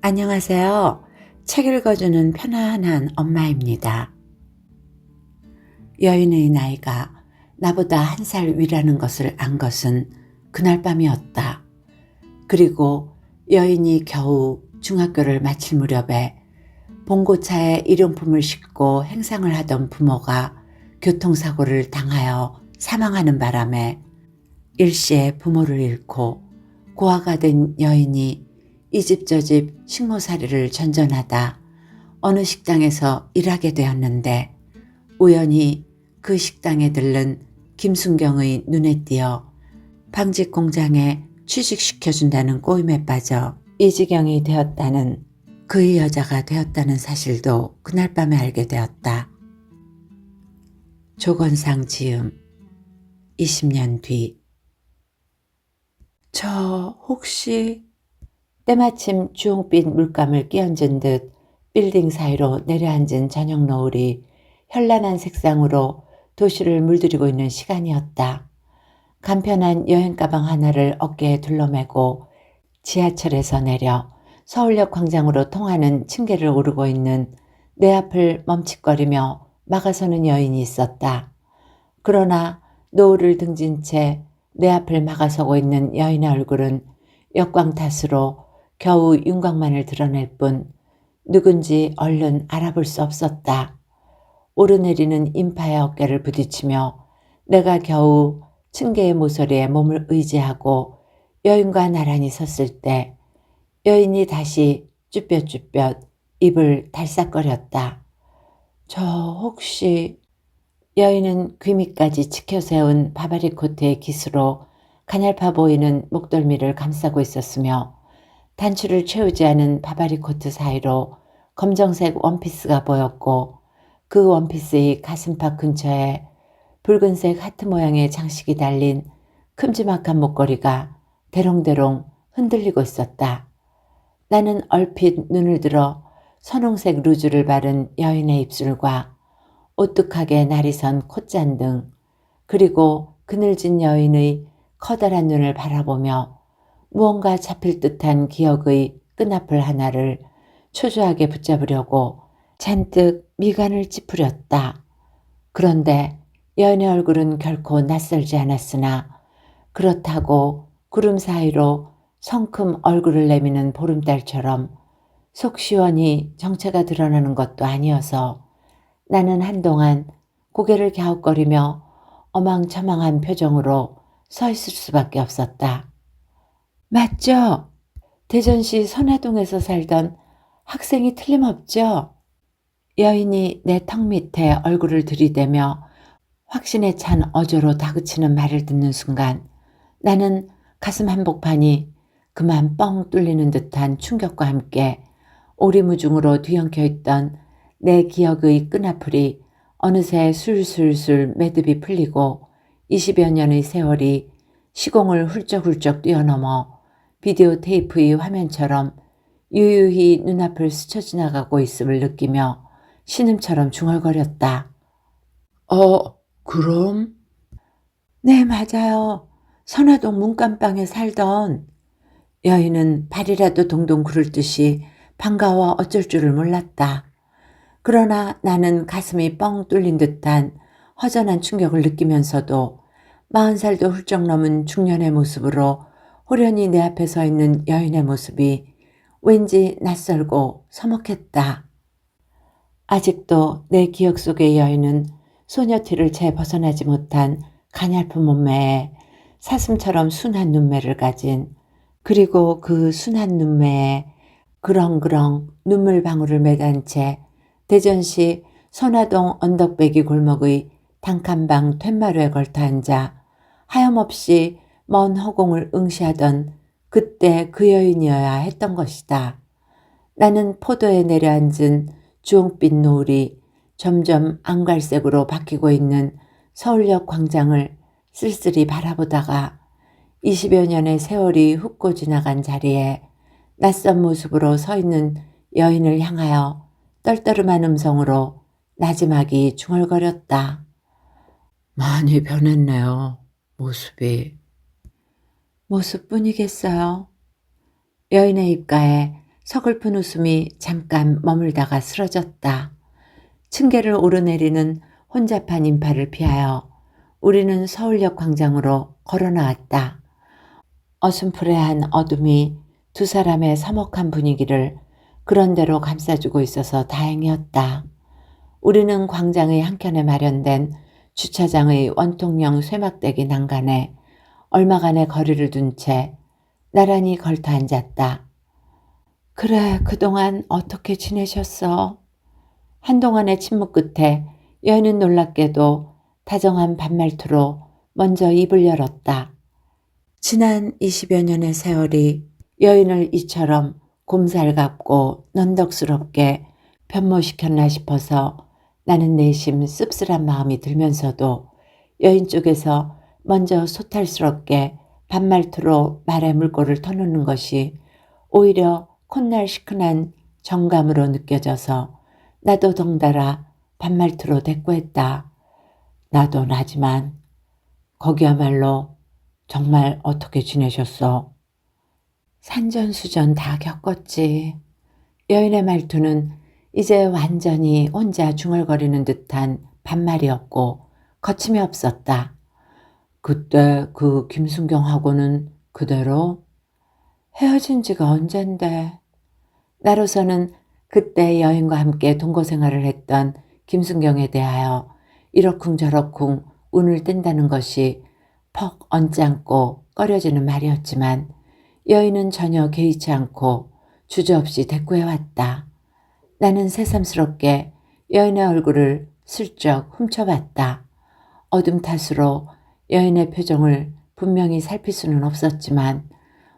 안녕하세요. 책 읽어주는 편안한 엄마입니다. 여인의 나이가 나보다 한 살 위라는 것을 안 것은 그날 밤이었다. 그리고 여인이 겨우 중학교를 마칠 무렵에 봉고차에 일용품을 싣고 행상을 하던 부모가 교통사고를 당하여 사망하는 바람에 일시에 부모를 잃고 고아가 된 여인이 이 집 저 집 식모살이를 전전하다 어느 식당에서 일하게 되었는데 우연히 그 식당에 들른 김순경의 눈에 띄어 방직 공장에 취직시켜준다는 꼬임에 빠져 이 지경이 되었다는 그의 여자가 되었다는 사실도 그날 밤에 알게 되었다. 조건상 지음 20년 뒤. 저 혹시 때마침 주홍빛 물감을 끼얹은 듯 빌딩 사이로 내려앉은 저녁 노을이 현란한 색상으로 도시를 물들이고 있는 시간이었다. 간편한 여행 가방 하나를 어깨에 둘러매고 지하철에서 내려 서울역 광장으로 통하는 층계를 오르고 있는 내 앞을 멈칫거리며 막아서는 여인이 있었다. 그러나 노을을 등진 채 내 앞을 막아서고 있는 여인의 얼굴은 역광 탓으로 겨우 윤곽만을 드러낼 뿐 누군지 얼른 알아볼 수 없었다. 오르내리는 인파의 어깨를 부딪히며 내가 겨우 층계의 모서리에 몸을 의지하고 여인과 나란히 섰을 때 여인이 다시 쭈뼛쭈뼛 입을 달싹거렸다. 저 혹시... 여인은 귀 밑까지 치켜세운 바바리 코트의 깃으로 가냘파 보이는 목덜미를 감싸고 있었으며 단추를 채우지 않은 바바리 코트 사이로 검정색 원피스가 보였고 그 원피스의 가슴팍 근처에 붉은색 하트 모양의 장식이 달린 큼지막한 목걸이가 대롱대롱 흔들리고 있었다. 나는 얼핏 눈을 들어 선홍색 루즈를 바른 여인의 입술과 오뚝하게 날이 선 콧잔 등 그리고 그늘진 여인의 커다란 눈을 바라보며 무언가 잡힐 듯한 기억의 끈앞을 하나를 초조하게 붙잡으려고 잔뜩 미간을 찌푸렸다. 그런데 여인의 얼굴은 결코 낯설지 않았으나 그렇다고 구름 사이로 성큼 얼굴을 내미는 보름달처럼 속 시원히 정체가 드러나는 것도 아니어서 나는 한동안 고개를 갸웃거리며 어망저망한 표정으로 서 있을 수밖에 없었다. 맞죠? 대전시 선화동에서 살던 학생이 틀림없죠? 여인이 내 턱 밑에 얼굴을 들이대며 확신에 찬 어조로 다그치는 말을 듣는 순간 나는 가슴 한복판이 그만 뻥 뚫리는 듯한 충격과 함께 오리무중으로 뒤엉켜 있던 내 기억의 끈앞풀이 어느새 술술술 매듭이 풀리고 20여 년의 세월이 시공을 훌쩍훌쩍 뛰어넘어 비디오 테이프의 화면처럼 유유히 눈앞을 스쳐 지나가고 있음을 느끼며 신음처럼 중얼거렸다. 그럼? 네, 맞아요. 선화동 문간방에 살던. 여인은 발이라도 동동 구를 듯이 반가워 어쩔 줄을 몰랐다. 그러나 나는 가슴이 뻥 뚫린 듯한 허전한 충격을 느끼면서도 40살도 훌쩍 넘은 중년의 모습으로 호련히 내 앞에 서 있는 여인의 모습이 왠지 낯설고 서먹했다. 아직도 내 기억 속의 여인은 소녀티를 채 벗어나지 못한 가냘픈 몸매에 사슴처럼 순한 눈매를 가진, 그리고 그 순한 눈매에 그렁그렁 눈물방울을 매단 채 대전시 선화동 언덕배기 골목의 단칸방 툇마루에 걸터 앉아 하염없이 먼 허공을 응시하던 그때 그 여인이어야 했던 것이다. 나는 포도에 내려앉은 주홍빛 노을이 점점 앙갈색으로 바뀌고 있는 서울역 광장을 쓸쓸히 바라보다가 20여 년의 세월이 훅고 지나간 자리에 낯선 모습으로 서 있는 여인을 향하여 떨떠름한 음성으로 나지막이 중얼거렸다. 많이 변했네요, 모습이. 모습뿐이겠어요. 여인의 입가에 서글픈 웃음이 잠깐 머물다가 쓰러졌다. 층계를 오르내리는 혼잡한 인파를 피하여 우리는 서울역 광장으로 걸어 나왔다. 어슴푸레한 어둠이 두 사람의 서먹한 분위기를 그런대로 감싸주고 있어서 다행이었다. 우리는 광장의 한켠에 마련된 주차장의 원통형 쇠막대기 난간에 얼마간의 거리를 둔 채 나란히 걸터 앉았다. 그래, 그동안 어떻게 지내셨어? 한동안의 침묵 끝에 여인은 놀랍게도 다정한 반말투로 먼저 입을 열었다. 지난 20여 년의 세월이 여인을 이처럼 곰살갑고 넌덕스럽게 변모시켰나 싶어서 나는 내심 씁쓸한 마음이 들면서도 여인 쪽에서 먼저 소탈스럽게 반말투로 말의 물꼬를 터놓는 것이 오히려 콧날 시큰한 정감으로 느껴져서 나도 덩달아 반말투로 대꾸했다. 나도 나지만 거기야말로 정말 어떻게 지내셨어? 산전수전 다 겪었지. 여인의 말투는 이제 완전히 혼자 중얼거리는 듯한 반말이었고 거침이 없었다. 그때 그 김순경하고는 그대로? 헤어진 지가 언젠데. 나로서는 그때 여인과 함께 동거생활을 했던 김순경에 대하여 이러쿵저러쿵 운을 뗀다는 것이 퍽 언짢고 꺼려지는 말이었지만 여인은 전혀 개의치 않고 주저없이 대꾸해왔다. 나는 새삼스럽게 여인의 얼굴을 슬쩍 훔쳐봤다. 어둠 탓으로 여인의 표정을 분명히 살필 수는 없었지만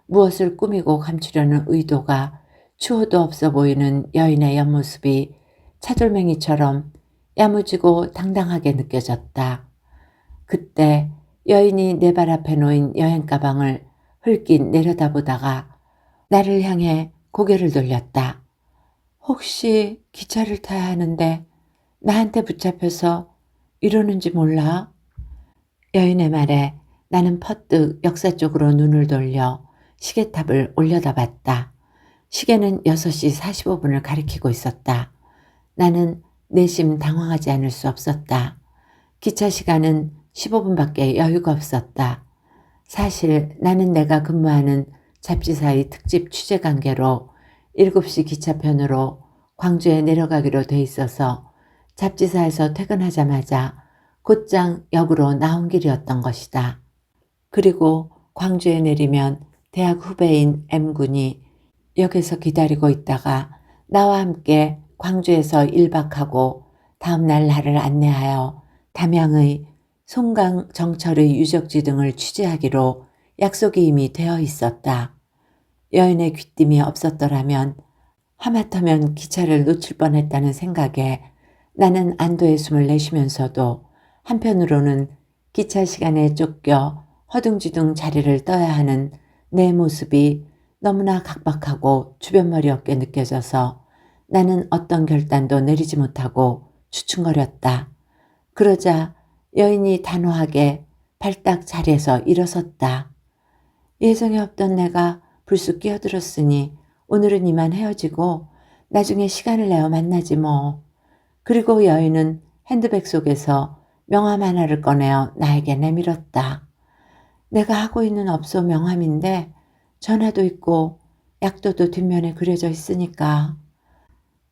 무엇을 꾸미고 감추려는 의도가 추호도 없어 보이는 여인의 옆모습이 차돌맹이처럼 야무지고 당당하게 느껴졌다. 그때 여인이 내 발 앞에 놓인 여행 가방을 흘낏 내려다보다가 나를 향해 고개를 돌렸다. 혹시 기차를 타야 하는데 나한테 붙잡혀서 이러는지 몰라? 여인의 말에 나는 퍼뜩 역사 쪽으로 눈을 돌려 시계탑을 올려다봤다. 시계는 6시 45분을 가리키고 있었다. 나는 내심 당황하지 않을 수 없었다. 기차 시간은 15분밖에 여유가 없었다. 사실 나는 내가 근무하는 잡지사의 특집 취재 관계로 7시 기차편으로 광주에 내려가기로 돼 있어서 잡지사에서 퇴근하자마자 곧장 역으로 나온 길이었던 것이다. 그리고 광주에 내리면 대학 후배인 M군이 역에서 기다리고 있다가 나와 함께 광주에서 1박하고 다음날 나를 안내하여 담양의 송강 정철의 유적지 등을 취재하기로 약속이 이미 되어 있었다. 여인의 귀띔이 없었더라면 하마터면 기차를 놓칠 뻔했다는 생각에 나는 안도의 숨을 내쉬면서도 한편으로는 기차 시간에 쫓겨 허둥지둥 자리를 떠야 하는 내 모습이 너무나 각박하고 주변머리 없게 느껴져서 나는 어떤 결단도 내리지 못하고 주춤거렸다. 그러자 여인이 단호하게 발딱 자리에서 일어섰다. 예정에 없던 내가 불쑥 끼어들었으니 오늘은 이만 헤어지고 나중에 시간을 내어 만나지 뭐. 그리고 여인은 핸드백 속에서 명함 하나를 꺼내어 나에게 내밀었다. 내가 하고 있는 업소 명함인데 전화도 있고 약도도 뒷면에 그려져 있으니까.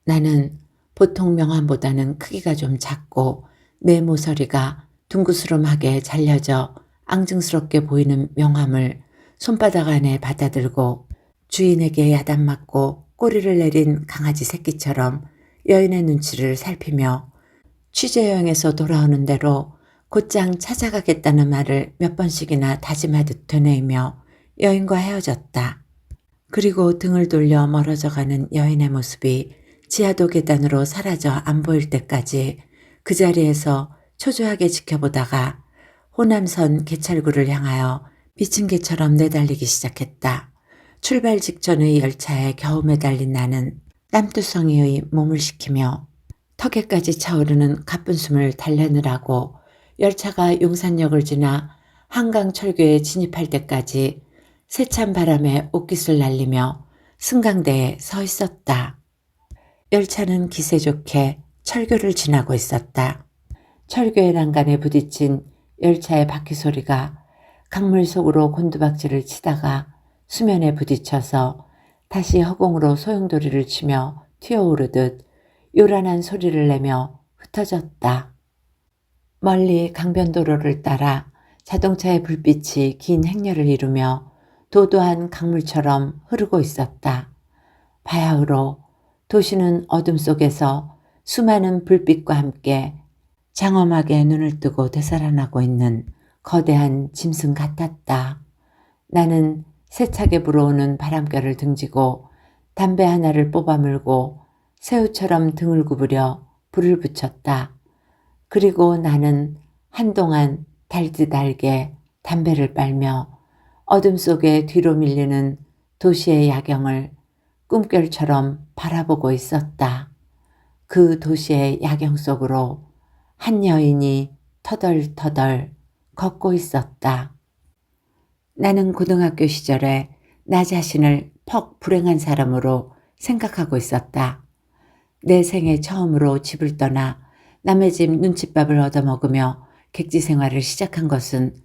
나는 보통 명함보다는 크기가 좀 작고 내 모서리가 둥그스름하게 잘려져 앙증스럽게 보이는 명함을 손바닥 안에 받아들고 주인에게 야단맞고 꼬리를 내린 강아지 새끼처럼 여인의 눈치를 살피며 취재 여행에서 돌아오는 대로 곧장 찾아가겠다는 말을 몇 번씩이나 다짐하듯 되뇌이며 여인과 헤어졌다. 그리고 등을 돌려 멀어져가는 여인의 모습이 지하도 계단으로 사라져 안 보일 때까지 그 자리에서 초조하게 지켜보다가 호남선 개찰구를 향하여 미친 개처럼 내달리기 시작했다. 출발 직전의 열차에 겨우 매달린 나는 땀투성이의 몸을 식히며 턱에까지 차오르는 가쁜 숨을 달래느라고 열차가 용산역을 지나 한강철교에 진입할 때까지 세찬 바람에 옷깃을 날리며 승강대에 서 있었다. 열차는 기세 좋게 철교를 지나고 있었다. 철교의 난간에 부딪힌 열차의 바퀴 소리가 강물 속으로 곤두박질을 치다가 수면에 부딪혀서 다시 허공으로 소용돌이를 치며 튀어오르듯 요란한 소리를 내며 흩어졌다. 멀리 강변도로를 따라 자동차의 불빛이 긴 행렬을 이루며 도도한 강물처럼 흐르고 있었다. 바야흐로 도시는 어둠 속에서 수많은 불빛과 함께 장엄하게 눈을 뜨고 되살아나고 있는 거대한 짐승 같았다. 나는 세차게 불어오는 바람결을 등지고 담배 하나를 뽑아 물고 새우처럼 등을 구부려 불을 붙였다. 그리고 나는 한동안 달디달게 담배를 빨며 어둠 속에 뒤로 밀리는 도시의 야경을 꿈결처럼 바라보고 있었다. 그 도시의 야경 속으로 한 여인이 터덜터덜 걷고 있었다. 나는 고등학교 시절에 나 자신을 퍽 불행한 사람으로 생각하고 있었다. 내 생애 처음으로 집을 떠나 남의 집 눈칫밥을 얻어먹으며 객지 생활을 시작한 것은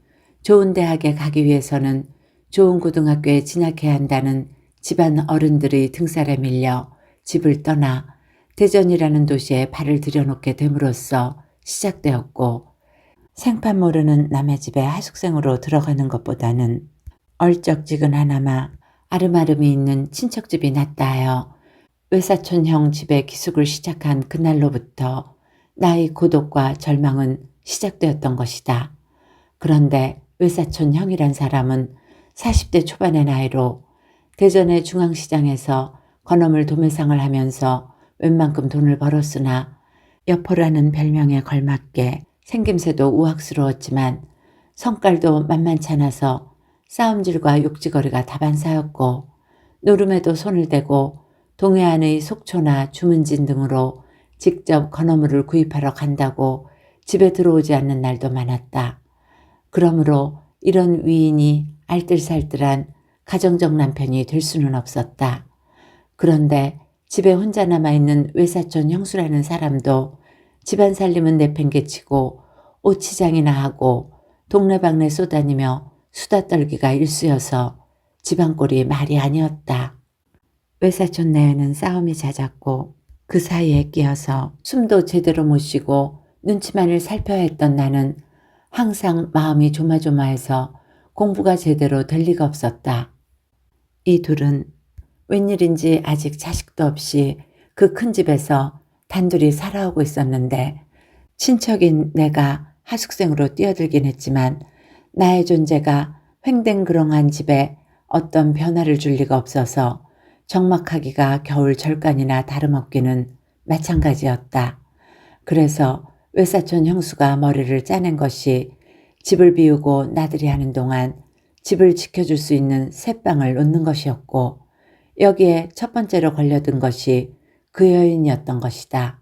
좋은 대학에 가기 위해서는 좋은 고등학교에 진학해야 한다는 집안 어른들의 등살에 밀려 집을 떠나 대전이라는 도시에 발을 들여놓게 됨으로써 시작되었고, 생판 모르는 남의 집에 하숙생으로 들어가는 것보다는 얼쩍지근하나마 아름아름이 있는 친척집이 낫다 하여 외사촌형 집에 기숙을 시작한 그날로부터 나의 고독과 절망은 시작되었던 것이다. 그런데 외사촌형이란 사람은 40대 초반의 나이로 대전의 중앙시장에서 건어물 도매상을 하면서 웬만큼 돈을 벌었으나 여포라는 별명에 걸맞게 생김새도 우악스러웠지만 성깔도 만만찮아서 싸움질과 욕지거리가 다반사였고, 노름에도 손을 대고 동해 안의 속초나 주문진 등으로 직접 건어물을 구입하러 간다고 집에 들어오지 않는 날도 많았다. 그러므로 이런 위인이 알뜰살뜰한 가정적 남편이 될 수는 없었다. 그런데 집에 혼자 남아있는 외사촌 형수라는 사람도 집안 살림은 내팽개치고 오치장이나 하고 동네방네 쏘다니며 수다 떨기가 일쑤여서 집안 꼴이 말이 아니었다. 외사촌 내에는 싸움이 잦았고 그 사이에 끼어서 숨도 제대로 못 쉬고 눈치만을 살펴야 했던 나는 항상 마음이 조마조마해서 공부가 제대로 될 리가 없었다. 이 둘은 웬일인지 아직 자식도 없이 그 큰 집에서 단둘이 살아오고 있었는데, 친척인 내가 하숙생으로 뛰어들긴 했지만 나의 존재가 횡댕그렁한 집에 어떤 변화를 줄 리가 없어서 적막하기가 겨울 절간이나 다름없기는 마찬가지였다. 그래서 외사촌 형수가 머리를 짜낸 것이 집을 비우고 나들이 하는 동안 집을 지켜줄 수 있는 새방을 놓는 것이었고, 여기에 첫 번째로 걸려든 것이 그 여인이었던 것이다.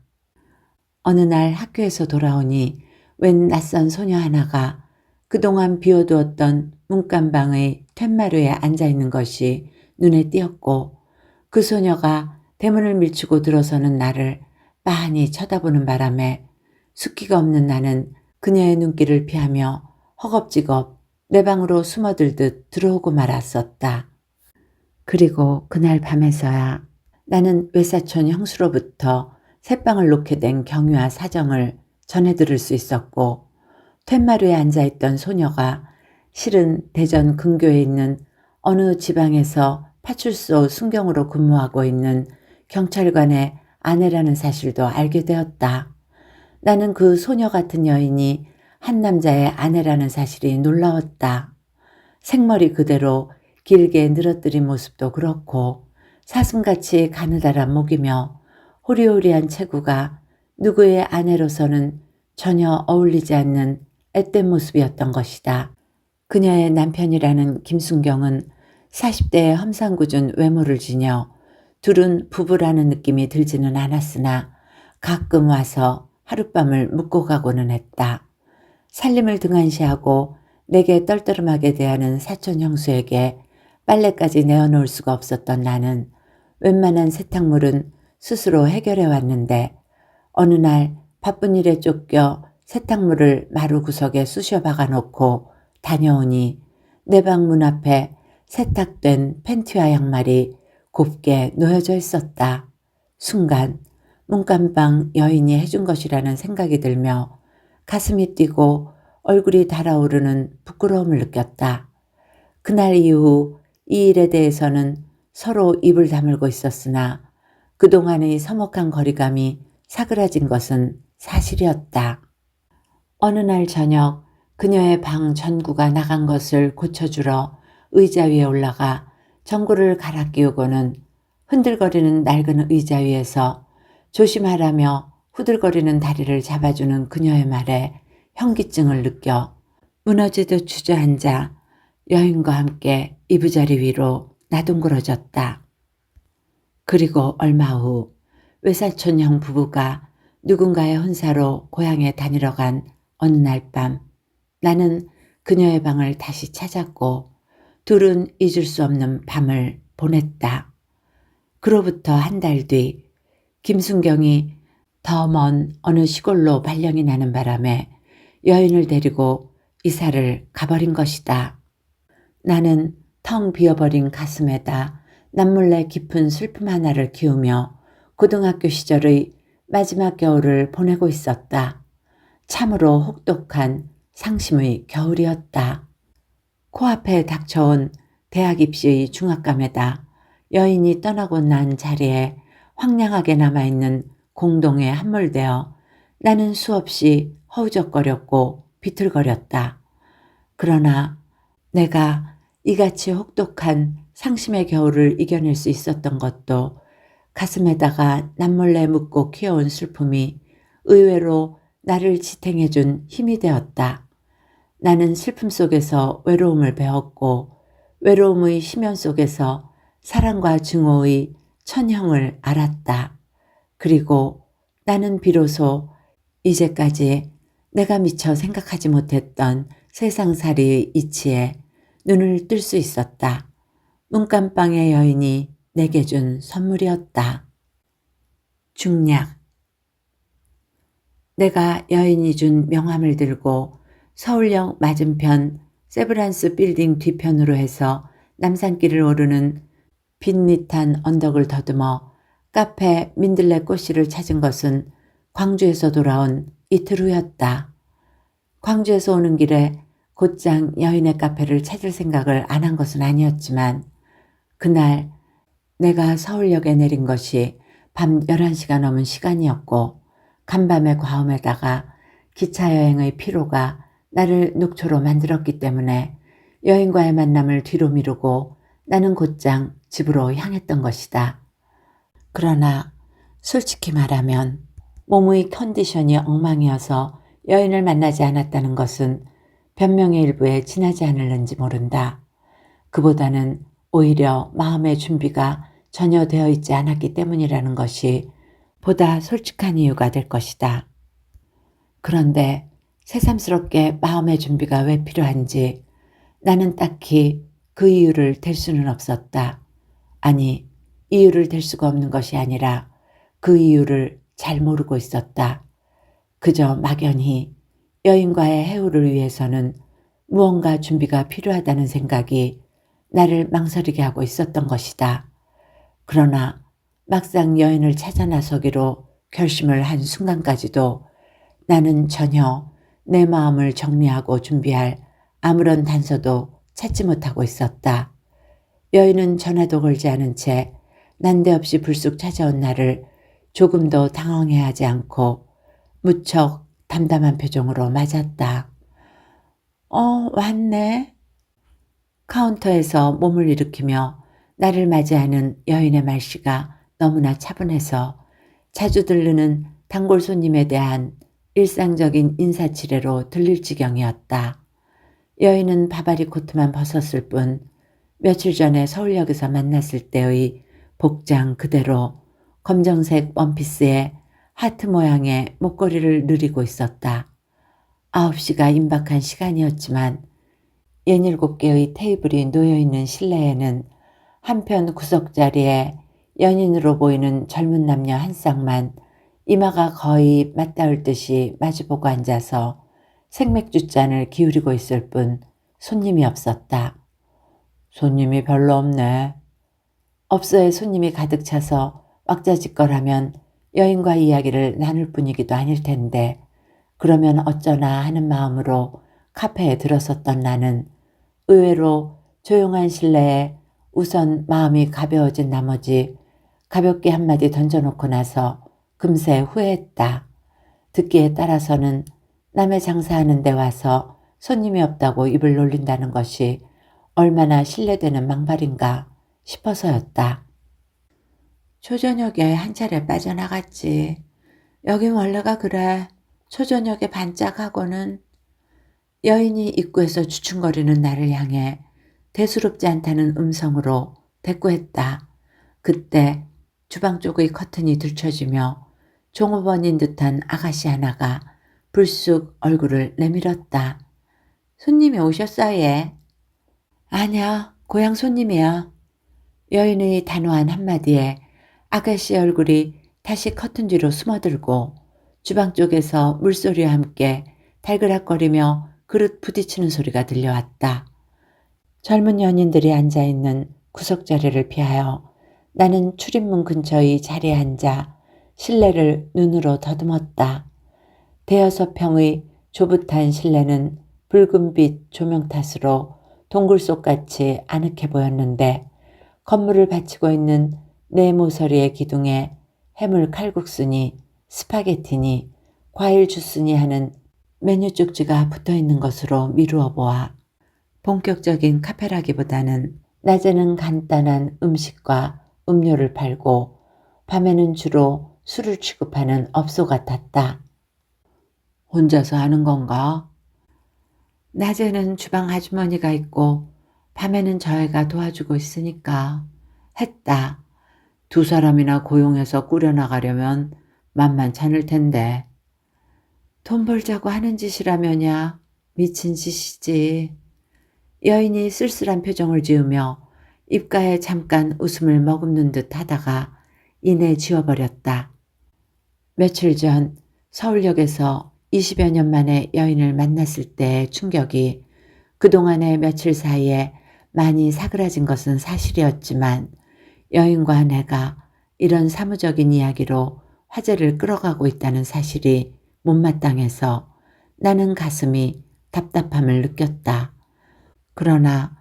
어느 날 학교에서 돌아오니 웬 낯선 소녀 하나가 그동안 비워두었던 문간방의 툇마루에 앉아있는 것이 눈에 띄었고, 그 소녀가 대문을 밀치고 들어서는 나를 빤히 쳐다보는 바람에 숫기가 없는 나는 그녀의 눈길을 피하며 허겁지겁 내 방으로 숨어들듯 들어오고 말았었다. 그리고 그날 밤에서야 나는 외사촌 형수로부터 새방을 놓게 된 경위와 사정을 전해 들을 수 있었고, 툇마루에 앉아있던 소녀가 실은 대전 근교에 있는 어느 지방에서 파출소 순경으로 근무하고 있는 경찰관의 아내라는 사실도 알게 되었다. 나는 그 소녀 같은 여인이 한 남자의 아내라는 사실이 놀라웠다. 생머리 그대로 길게 늘어뜨린 모습도 그렇고 사슴같이 가느다란 목이며 호리호리한 체구가 누구의 아내로서는 전혀 어울리지 않는 앳된 모습이었던 것이다. 그녀의 남편이라는 김순경은 40대의 험상궂은 외모를 지녀 둘은 부부라는 느낌이 들지는 않았으나 가끔 와서 하룻밤을 묵고 가고는 했다. 살림을 등한시하고 내게 떨떠름하게 대하는 사촌 형수에게 빨래까지 내어놓을 수가 없었던 나는 웬만한 세탁물은 스스로 해결해 왔는데 어느 날 바쁜 일에 쫓겨 세탁물을 마루 구석에 쑤셔 박아놓고 다녀오니 내 방 문 앞에 세탁된 팬티와 양말이 곱게 놓여져 있었다. 순간 문간방 여인이 해준 것이라는 생각이 들며 가슴이 뛰고 얼굴이 달아오르는 부끄러움을 느꼈다. 그날 이후 이 일에 대해서는 서로 입을 다물고 있었으나 그동안의 서먹한 거리감이 사그라진 것은 사실이었다. 어느 날 저녁 그녀의 방 전구가 나간 것을 고쳐주러 의자 위에 올라가 전구를 갈아 끼우고는 흔들거리는 낡은 의자 위에서 조심하라며 후들거리는 다리를 잡아주는 그녀의 말에 현기증을 느껴 무너지듯 주저앉아 여인과 함께 이부자리 위로 나둥그러졌다. 그리고 얼마 후 외사촌형 부부가 누군가의 혼사로 고향에 다니러 간 어느 날 밤 나는 그녀의 방을 다시 찾았고 둘은 잊을 수 없는 밤을 보냈다. 그로부터 한 달 뒤 김순경이 더 먼 어느 시골로 발령이 나는 바람에 여인을 데리고 이사를 가버린 것이다. 나는 텅 비어버린 가슴에다 남몰래 깊은 슬픔 하나를 키우며 고등학교 시절의 마지막 겨울을 보내고 있었다. 참으로 혹독한 상심의 겨울이었다. 코앞에 닥쳐온 대학 입시의 중압감에다 여인이 떠나고 난 자리에 황량하게 남아있는 공동에 함몰되어 나는 수없이 허우적거렸고 비틀거렸다. 그러나 내가 이같이 혹독한 상심의 겨울을 이겨낼 수 있었던 것도 가슴에다가 남몰래 묻고 키워온 슬픔이 의외로 나를 지탱해준 힘이 되었다. 나는 슬픔 속에서 외로움을 배웠고 외로움의 심연 속에서 사랑과 증오의 천형을 알았다. 그리고 나는 비로소 이제까지 내가 미처 생각하지 못했던 세상살이의 이치에 눈을 뜰 수 있었다. 문간방의 여인이 내게 준 선물이었다. 중략. 내가 여인이 준 명함을 들고 서울역 맞은편 세브란스 빌딩 뒤편으로 해서 남산길을 오르는 빈밋한 언덕을 더듬어 카페 민들레 꽃씨를 찾은 것은 광주에서 돌아온 이틀 후였다. 광주에서 오는 길에 곧장 여인의 카페를 찾을 생각을 안 한 것은 아니었지만 그날 내가 서울역에 내린 것이 밤 11시가 넘은 시간이었고 간밤의 과음에다가 기차 여행의 피로가 나를 녹초로 만들었기 때문에 여인과의 만남을 뒤로 미루고 나는 곧장 집으로 향했던 것이다. 그러나 솔직히 말하면 몸의 컨디션이 엉망이어서 여인을 만나지 않았다는 것은 변명의 일부에 지나지 않을는지 모른다. 그보다는 오히려 마음의 준비가 전혀 되어 있지 않았기 때문이라는 것이 보다 솔직한 이유가 될 것이다. 그런데 새삼스럽게 마음의 준비가 왜 필요한지 나는 딱히 그 이유를 댈 수는 없었다. 아니, 이유를 댈 수가 없는 것이 아니라 그 이유를 잘 모르고 있었다. 그저 막연히 여인과의 해우를 위해서는 무언가 준비가 필요하다는 생각이 나를 망설이게 하고 있었던 것이다. 그러나 막상 여인을 찾아 나서기로 결심을 한 순간까지도 나는 전혀 내 마음을 정리하고 준비할 아무런 단서도 찾지 못하고 있었다. 여인은 전화도 걸지 않은 채 난데없이 불쑥 찾아온 나를 조금도 당황해하지 않고 무척 담담한 표정으로 맞았다. 왔네. 카운터에서 몸을 일으키며 나를 맞이하는 여인의 말씨가 너무나 차분해서 자주 들르는 단골 손님에 대한 일상적인 인사치레로 들릴 지경이었다. 여인은 바바리 코트만 벗었을 뿐 며칠 전에 서울역에서 만났을 때의 복장 그대로 검정색 원피스에 하트 모양의 목걸이를 누리고 있었다. 9시가 임박한 시간이었지만 67개의 테이블이 놓여있는 실내에는 한편 구석자리에 연인으로 보이는 젊은 남녀 한 쌍만 이마가 거의 맞닿을 듯이 마주보고 앉아서 생맥주잔을 기울이고 있을 뿐 손님이 없었다. 손님이 별로 없네. 업소에 손님이 가득 차서 왁자지껄하면 여인과 이야기를 나눌 분위기도 아닐 텐데 그러면 어쩌나 하는 마음으로 카페에 들어섰던 나는 의외로 조용한 실내에 우선 마음이 가벼워진 나머지 가볍게 한마디 던져놓고 나서 금세 후회했다. 듣기에 따라서는 남의 장사하는 데 와서 손님이 없다고 입을 놀린다는 것이 얼마나 신뢰되는 망발인가 싶어서였다. 초저녁에 한 차례 빠져나갔지. 여긴 원래가 그래. 초저녁에 반짝하고는. 여인이 입구에서 주춤거리는 나를 향해 대수롭지 않다는 음성으로 대꾸했다. 그때 주방 쪽의 커튼이 들춰지며 종업원인 듯한 아가씨 하나가 불쑥 얼굴을 내밀었다. 손님이 오셨어, 얘? 아니야, 고향 손님이야. 여인의 단호한 한마디에 아가씨 얼굴이 다시 커튼 뒤로 숨어들고 주방 쪽에서 물소리와 함께 달그락거리며 그릇 부딪히는 소리가 들려왔다. 젊은 연인들이 앉아있는 구석자리를 피하여 나는 출입문 근처의 자리에 앉아 실내를 눈으로 더듬었다. 대여섯 평의 조붓한 실내는 붉은빛 조명 탓으로 동굴 속같이 아늑해 보였는데 건물을 받치고 있는 네 모서리의 기둥에 해물 칼국수니 스파게티니 과일 주스니 하는 메뉴 쪽지가 붙어있는 것으로 미루어 보아 본격적인 카페라기보다는 낮에는 간단한 음식과 음료를 팔고 밤에는 주로 술을 취급하는 업소 같았다. 혼자서 하는 건가? 낮에는 주방 아주머니가 있고 밤에는 저희가 도와주고 있으니까 했다. 두 사람이나 고용해서 꾸려나가려면 만만찮을 텐데. 돈 벌자고 하는 짓이라면야 미친 짓이지. 여인이 쓸쓸한 표정을 지으며 입가에 잠깐 웃음을 머금는 듯 하다가 이내 지워버렸다. 며칠 전 서울역에서 20여 년 만에 여인을 만났을 때의 충격이 그동안의 며칠 사이에 많이 사그라진 것은 사실이었지만 여인과 내가 이런 사무적인 이야기로 화제를 끌어가고 있다는 사실이 못마땅해서 나는 가슴이 답답함을 느꼈다. 그러나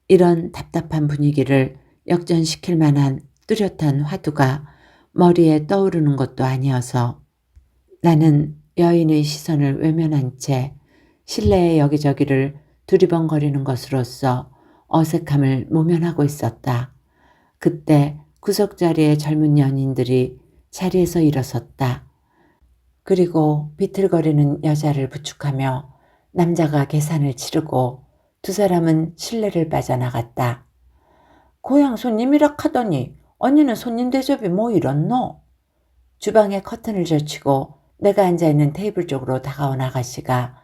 이런 답답한 분위기를 역전시킬 만한 뚜렷한 화두가 머리에 떠오르는 것도 아니어서 나는 여인의 시선을 외면한 채 실내의 여기저기를 두리번거리는 것으로써 어색함을 모면하고 있었다. 그때 구석자리의 젊은 연인들이 자리에서 일어섰다. 그리고 비틀거리는 여자를 부축하며 남자가 계산을 치르고 두 사람은 실내를 빠져나갔다. 고향 손님이라 하더니 언니는 손님 대접이 뭐 이렇노? 주방에 커튼을 젖히고 내가 앉아있는 테이블 쪽으로 다가온 아가씨가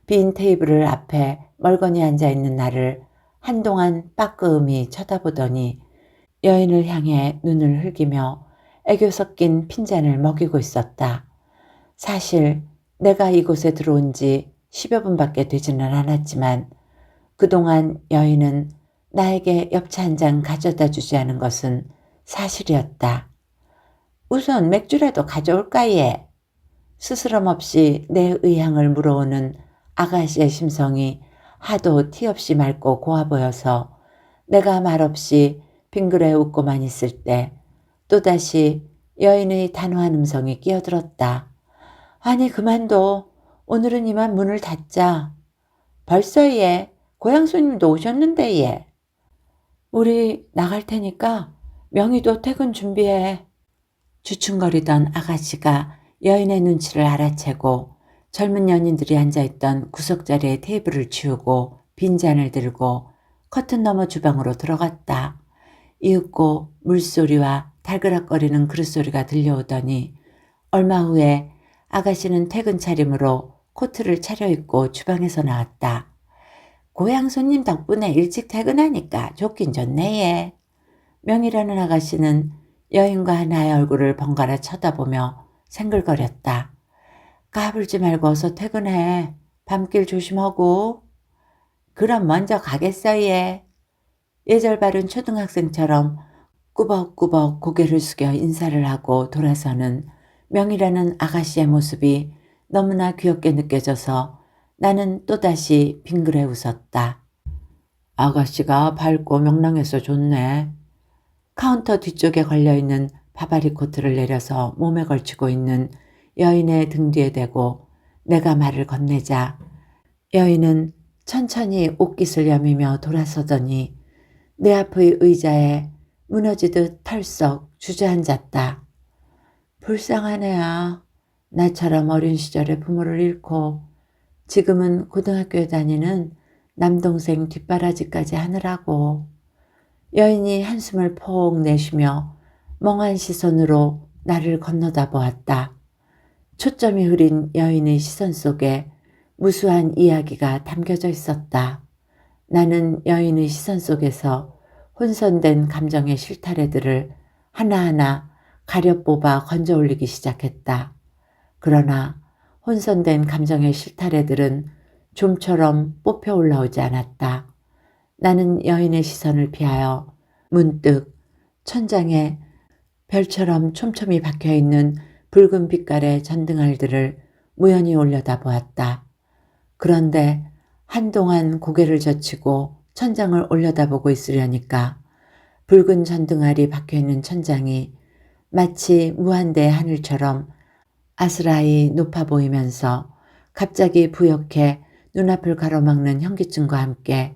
빈 테이블을 앞에 멀거니 앉아있는 나를 한동안 빠끄음히 쳐다보더니 여인을 향해 눈을 흘기며 애교 섞인 핀잔을 먹이고 있었다. 사실 내가 이곳에 들어온 지 10여 분밖에 되지는 않았지만 그동안 여인은 나에게 엽차 한 잔 가져다 주지 않은 것은 사실이었다. 우선 맥주라도 가져올까 얘. 스스럼 없이 내 의향을 물어오는 아가씨의 심성이 하도 티 없이 맑고 고와 보여서 내가 말없이 빙그레 웃고만 있을 때 또다시 여인의 단호한 음성이 끼어들었다. 아니 그만둬. 오늘은 이만 문을 닫자. 벌써 얘. 고향 손님도 오셨는데 얘. 우리 나갈 테니까 명희도 퇴근 준비해. 주춤거리던 아가씨가 여인의 눈치를 알아채고 젊은 연인들이 앉아있던 구석자리의 테이블을 치우고 빈잔을 들고 커튼 너머 주방으로 들어갔다. 이윽고 물소리와 달그락거리는 그릇소리가 들려오더니 얼마 후에 아가씨는 퇴근 차림으로 코트를 차려입고 주방에서 나왔다. 고향 손님 덕분에 일찍 퇴근하니까 좋긴 좋네 얘. 명이라는 아가씨는 여인과 나의 얼굴을 번갈아 쳐다보며 생글거렸다. 까불지 말고 어서 퇴근해. 밤길 조심하고. 그럼 먼저 가겠어 얘. 예절 바른 초등학생처럼 꾸벅꾸벅 고개를 숙여 인사를 하고 돌아서는 명이라는 아가씨의 모습이 너무나 귀엽게 느껴져서 나는 또다시 빙그레 웃었다. 아가씨가 밝고 명랑해서 좋네. 카운터 뒤쪽에 걸려있는 바바리 코트를 내려서 몸에 걸치고 있는 여인의 등 뒤에 대고 내가 말을 건네자 여인은 천천히 옷깃을 여미며 돌아서더니 내 앞의 의자에 무너지듯 털썩 주저앉았다. 불쌍한 애야. 나처럼 어린 시절에 부모를 잃고 지금은 고등학교에 다니는 남동생 뒷바라지까지 하느라고. 여인이 한숨을 폭 내쉬며 멍한 시선으로 나를 건너다 보았다. 초점이 흐린 여인의 시선 속에 무수한 이야기가 담겨져 있었다. 나는 여인의 시선 속에서 혼선된 감정의 실타래들을 하나하나 가려 뽑아 건져 올리기 시작했다. 그러나 혼선된 감정의 실타래들은 좀처럼 뽑혀 올라오지 않았다. 나는 여인의 시선을 피하여 문득 천장에 별처럼 촘촘히 박혀있는 붉은 빛깔의 전등알들을 무연히 올려다보았다. 그런데 한동안 고개를 젖히고 천장을 올려다보고 있으려니까 붉은 전등알이 박혀있는 천장이 마치 무한대의 하늘처럼 아스라이 높아 보이면서 갑자기 부옇게 눈앞을 가로막는 현기증과 함께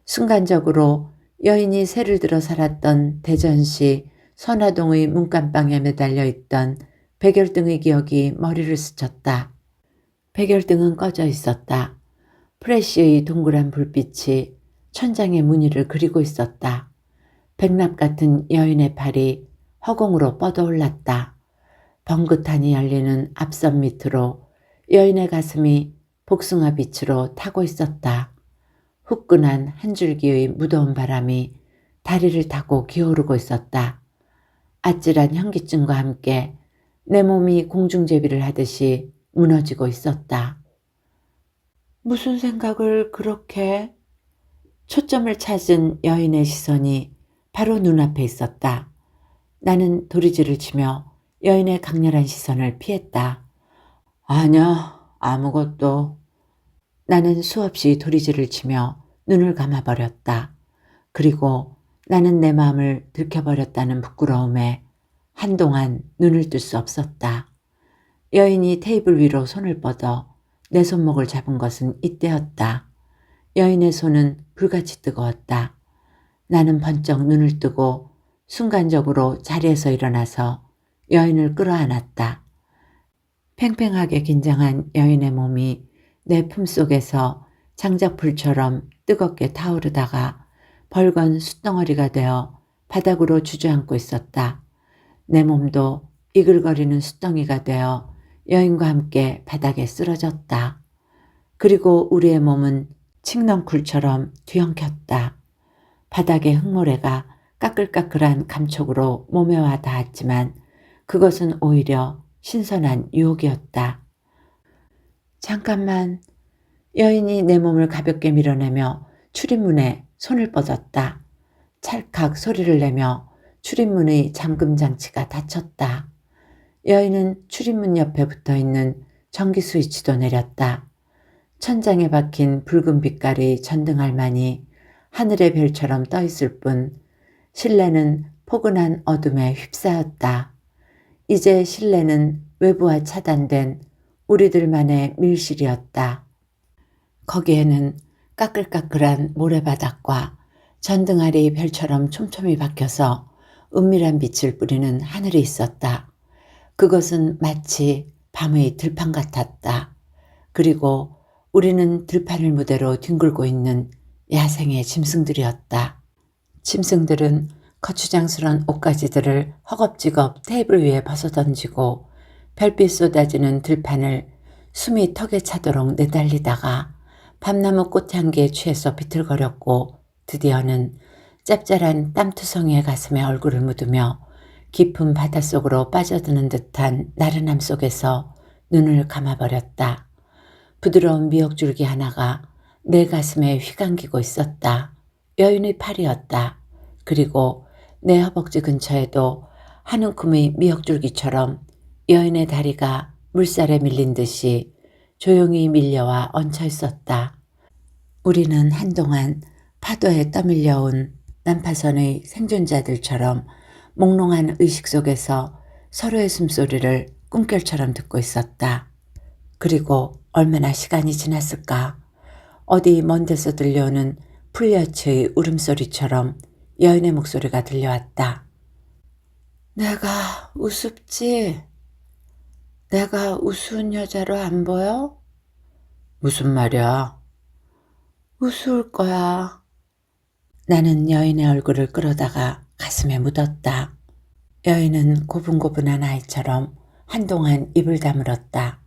순간적으로 여인이 새를 들어 살았던 대전시 선화동의 문간방에 매달려 있던 백열등의 기억이 머리를 스쳤다. 백열등은 꺼져 있었다. 프레쉬의 동그란 불빛이 천장의 무늬를 그리고 있었다. 백납 같은 여인의 팔이 허공으로 뻗어올랐다. 번긋하니 열리는 앞선 밑으로 여인의 가슴이 복숭아 빛으로 타고 있었다. 후끈한 한 줄기의 무더운 바람이 다리를 타고 기어오르고 있었다. 아찔한 현기증과 함께 내 몸이 공중제비를 하듯이 무너지고 있었다. 무슨 생각을 그렇게? 초점을 찾은 여인의 시선이 바로 눈앞에 있었다. 나는 도리지를 치며 여인의 강렬한 시선을 피했다. 아니야, 아무것도. 나는 수없이 도리지를 치며 눈을 감아버렸다. 그리고 나는 내 마음을 들켜버렸다는 부끄러움에 한동안 눈을 뜰 수 없었다. 여인이 테이블 위로 손을 뻗어 내 손목을 잡은 것은 이때였다. 여인의 손은 불같이 뜨거웠다. 나는 번쩍 눈을 뜨고 순간적으로 자리에서 일어나서 여인을 끌어안았다. 팽팽하게 긴장한 여인의 몸이 내 품속에서 장작불처럼 뜨겁게 타오르다가 벌건 숯덩어리가 되어 바닥으로 주저앉고 있었다. 내 몸도 이글거리는 숯덩이가 되어 여인과 함께 바닥에 쓰러졌다. 그리고 우리의 몸은 칡넝쿨처럼 뒤엉켰다. 바닥의 흙모래가 까끌까끌한 감촉으로 몸에 와 닿았지만 그것은 오히려 신선한 유혹이었다. 잠깐만. 여인이 내 몸을 가볍게 밀어내며 출입문에 손을 뻗었다. 찰칵 소리를 내며 출입문의 잠금 장치가 닫혔다. 여인은 출입문 옆에 붙어있는 전기 스위치도 내렸다. 천장에 박힌 붉은 빛깔의 전등알만이 하늘의 별처럼 떠있을 뿐 실내는 포근한 어둠에 휩싸였다. 이제 실내는 외부와 차단된 우리들만의 밀실이었다. 거기에는 까끌까끌한 모래바닥과 전등알이 별처럼 촘촘히 박혀서 은밀한 빛을 뿌리는 하늘이 있었다. 그것은 마치 밤의 들판 같았다. 그리고 우리는 들판을 무대로 뒹굴고 있는 야생의 짐승들이었다. 짐승들은 거추장스런 옷가지들을 허겁지겁 테이블 위에 벗어던지고 별빛 쏟아지는 들판을 숨이 턱에 차도록 내달리다가 밤나무 꽃향기에 취해서 비틀거렸고 드디어는 짭짤한 땀투성이의 가슴에 얼굴을 묻으며 깊은 바닷속으로 빠져드는 듯한 나른함 속에서 눈을 감아버렸다. 부드러운 미역줄기 하나가 내 가슴에 휘감기고 있었다. 여인의 팔이었다. 그리고 내 허벅지 근처에도 한 움큼의 미역줄기처럼 여인의 다리가 물살에 밀린 듯이 조용히 밀려와 얹혀 있었다. 우리는 한동안 파도에 떠밀려온 난파선의 생존자들처럼 몽롱한 의식 속에서 서로의 숨소리를 꿈결처럼 듣고 있었다. 그리고 얼마나 시간이 지났을까? 어디 먼 데서 들려오는 풀려치의 울음소리처럼 여인의 목소리가 들려왔다. 내가 우습지? 내가 우스운 여자로 안 보여? 무슨 말이야? 우스울 거야. 나는 여인의 얼굴을 끌어다가 가슴에 묻었다. 여인은 고분고분한 아이처럼 한동안 입을 다물었다.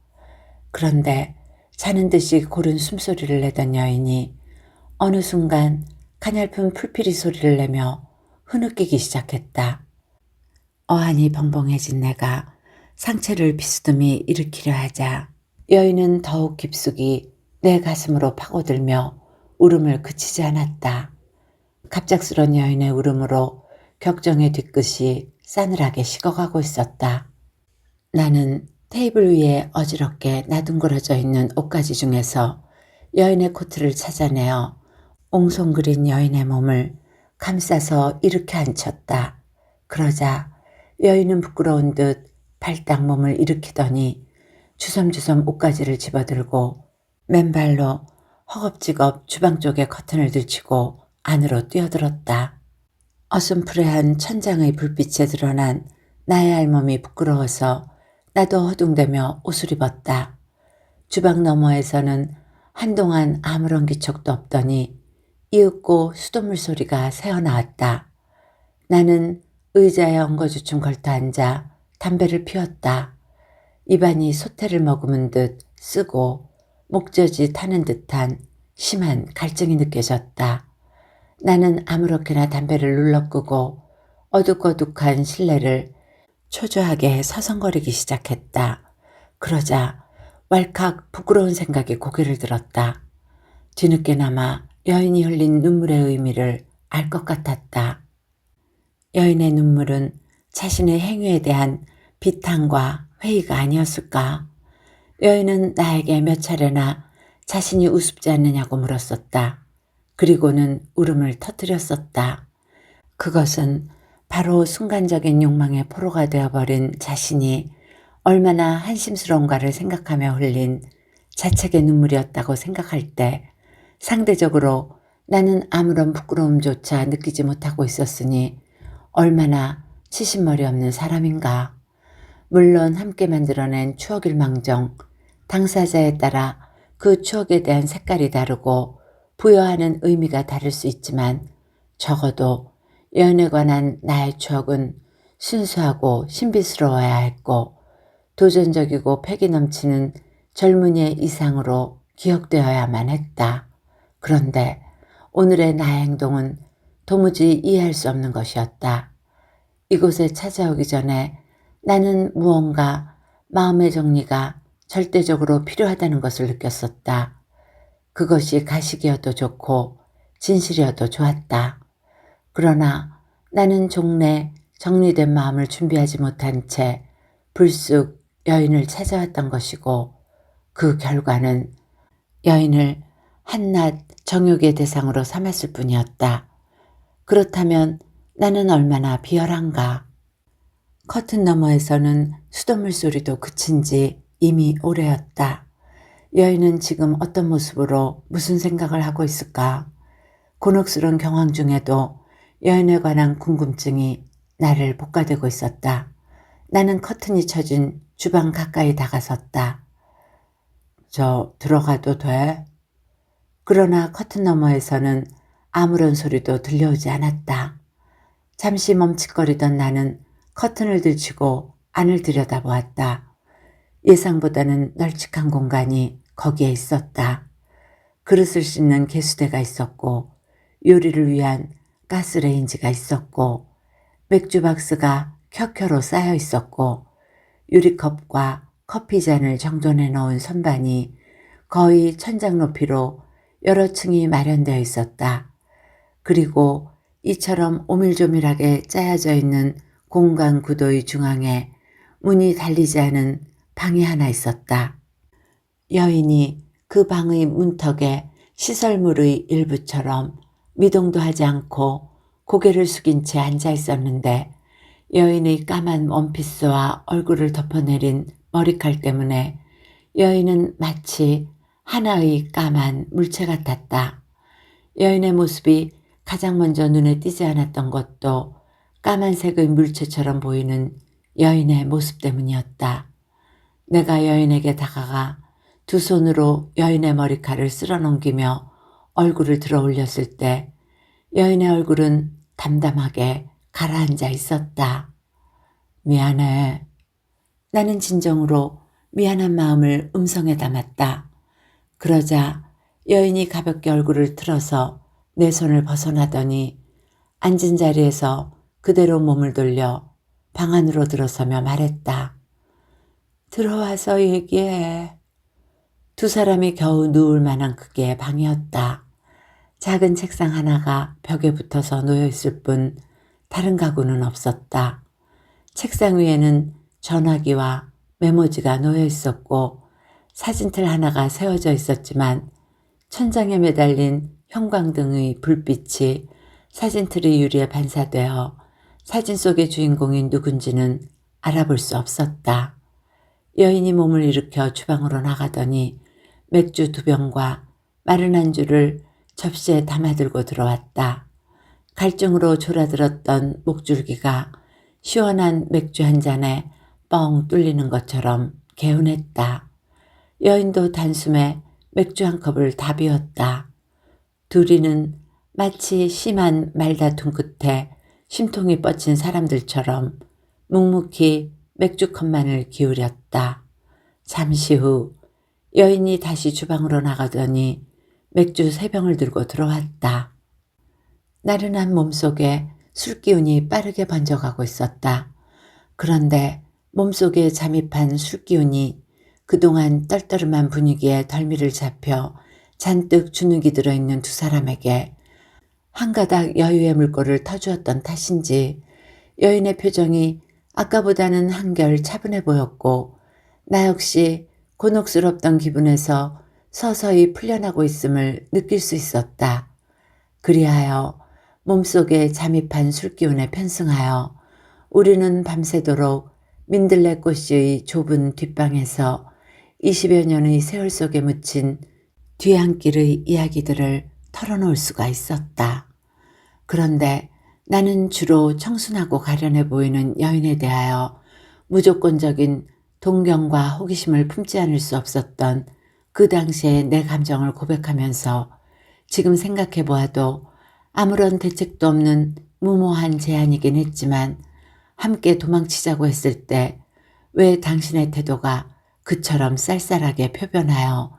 그런데 자는 듯이 고른 숨소리를 내던 여인이 어느 순간 가냘픈 풀피리 소리를 내며 흐느끼기 시작했다. 어안이 벙벙해진 내가 상체를 비스듬히 일으키려 하자 여인은 더욱 깊숙이 내 가슴으로 파고들며 울음을 그치지 않았다. 갑작스런 여인의 울음으로 격정의 뒤끝이 싸늘하게 식어가고 있었다. 나는 테이블 위에 어지럽게 나둥그러져 있는 옷가지 중에서 여인의 코트를 찾아내어 옹송그린 여인의 몸을 감싸서 일으켜 앉혔다. 그러자 여인은 부끄러운 듯 발딱 몸을 일으키더니 주섬주섬 옷가지를 집어들고 맨발로 허겁지겁 주방 쪽에 커튼을 들치고 안으로 뛰어들었다. 어슴푸레한 천장의 불빛에 드러난 나의 알몸이 부끄러워서 나도 허둥대며 옷을 입었다. 주방 너머에서는 한동안 아무런 기척도 없더니 이윽고 수돗물 소리가 새어나왔다. 나는 의자에 엉거주춤 걸터 앉아 담배를 피웠다. 입안이 소태를 머금은 듯 쓰고 목젖이 타는 듯한 심한 갈증이 느껴졌다. 나는 아무렇게나 담배를 눌러 끄고 어둑어둑한 실내를 초조하게 서성거리기 시작했다. 그러자 왈칵 부끄러운 생각이 고개를 들었다. 뒤늦게나마 여인이 흘린 눈물의 의미를 알 것 같았다. 여인의 눈물은 자신의 행위에 대한 비탄과 회의가 아니었을까? 여인은 나에게 몇 차례나 자신이 우습지 않느냐고 물었었다. 그리고는 울음을 터뜨렸었다. 그것은 바로 순간적인 욕망의 포로가 되어버린 자신이 얼마나 한심스러운가를 생각하며 흘린 자책의 눈물이었다고 생각할 때 상대적으로 나는 아무런 부끄러움조차 느끼지 못하고 있었으니 얼마나 치신머리 없는 사람인가. 물론 함께 만들어낸 추억일망정 당사자에 따라 그 추억에 대한 색깔이 다르고 부여하는 의미가 다를 수 있지만 적어도 여인에 관한 나의 추억은 순수하고 신비스러워야 했고 도전적이고 패기 넘치는 젊은이의 이상으로 기억되어야만 했다. 그런데 오늘의 나의 행동은 도무지 이해할 수 없는 것이었다. 이곳에 찾아오기 전에 나는 무언가 마음의 정리가 절대적으로 필요하다는 것을 느꼈었다. 그것이 가식이어도 좋고 진실이어도 좋았다. 그러나 나는 종래 정리된 마음을 준비하지 못한 채 불쑥 여인을 찾아왔던 것이고 그 결과는 여인을 한낱 정욕의 대상으로 삼았을 뿐이었다. 그렇다면 나는 얼마나 비열한가. 커튼 너머에서는 수돗물 소리도 그친 지 이미 오래였다. 여인은 지금 어떤 모습으로 무슨 생각을 하고 있을까? 곤혹스러운 경황 중에도 여인에 관한 궁금증이 나를 볶아대고 있었다. 나는 커튼이 쳐진 주방 가까이 다가섰다. 저 들어가도 돼? 그러나 커튼 너머에서는 아무런 소리도 들려오지 않았다. 잠시 멈칫거리던 나는 커튼을 들치고 안을 들여다보았다. 예상보다는 널찍한 공간이 거기에 있었다. 그릇을 씻는 개수대가 있었고 요리를 위한 가스레인지가 있었고 맥주 박스가 켜켜로 쌓여 있었고 유리컵과 커피잔을 정돈해 놓은 선반이 거의 천장 높이로 여러 층이 마련되어 있었다. 그리고 이처럼 오밀조밀하게 짜여져 있는 공간 구도의 중앙에 문이 달리지 않은 방이 하나 있었다. 여인이 그 방의 문턱에 시설물의 일부처럼 미동도 하지 않고 고개를 숙인 채 앉아 있었는데 여인의 까만 원피스와 얼굴을 덮어내린 머리칼 때문에 여인은 마치 하나의 까만 물체 같았다. 여인의 모습이 가장 먼저 눈에 띄지 않았던 것도 까만색의 물체처럼 보이는 여인의 모습 때문이었다. 내가 여인에게 다가가 두 손으로 여인의 머리칼을 쓸어 넘기며 얼굴을 들어 올렸을 때 여인의 얼굴은 담담하게 가라앉아 있었다. 미안해. 나는 진정으로 미안한 마음을 음성에 담았다. 그러자 여인이 가볍게 얼굴을 틀어서 내 손을 벗어나더니 앉은 자리에서 그대로 몸을 돌려 방 안으로 들어서며 말했다. 들어와서 얘기해. 두 사람이 겨우 누울 만한 크기의 방이었다. 작은 책상 하나가 벽에 붙어서 놓여 있을 뿐 다른 가구는 없었다. 책상 위에는 전화기와 메모지가 놓여 있었고 사진틀 하나가 세워져 있었지만 천장에 매달린 형광등의 불빛이 사진틀의 유리에 반사되어 사진 속의 주인공이 누군지는 알아볼 수 없었다. 여인이 몸을 일으켜 주방으로 나가더니 맥주 2병과 마른 안주를 접시에 담아들고 들어왔다. 갈증으로 졸아들었던 목줄기가 시원한 맥주 한 잔에 뻥 뚫리는 것처럼 개운했다. 여인도 단숨에 맥주 한 컵을 다 비웠다. 둘이는 마치 심한 말다툼 끝에 심통이 뻗친 사람들처럼 묵묵히 맥주컵만을 기울였다. 잠시 후 여인이 다시 주방으로 나가더니 맥주 3병을 들고 들어왔다. 나른한 몸속에 술기운이 빠르게 번져가고 있었다. 그런데 몸속에 잠입한 술기운이 그동안 떨떠름한 분위기에 덜미를 잡혀 잔뜩 주눅이 들어있는 두 사람에게 한 가닥 여유의 물꼬를 터주었던 탓인지 여인의 표정이 아까보다는 한결 차분해 보였고 나 역시 곤혹스럽던 기분에서 서서히 풀려나고 있음을 느낄 수 있었다. 그리하여 몸속에 잠입한 술기운에 편승하여 우리는 밤새도록 민들레꽃의 좁은 뒷방에서 20여 년의 세월 속에 묻힌 뒤안길의 이야기들을 털어놓을 수가 있었다. 그런데 나는 주로 청순하고 가련해 보이는 여인에 대하여 무조건적인 동경과 호기심을 품지 않을 수 없었던 그 당시의 내 감정을 고백하면서 지금 생각해 보아도 아무런 대책도 없는 무모한 제안이긴 했지만 함께 도망치자고 했을 때 왜 당신의 태도가 그처럼 쌀쌀하게 표변하여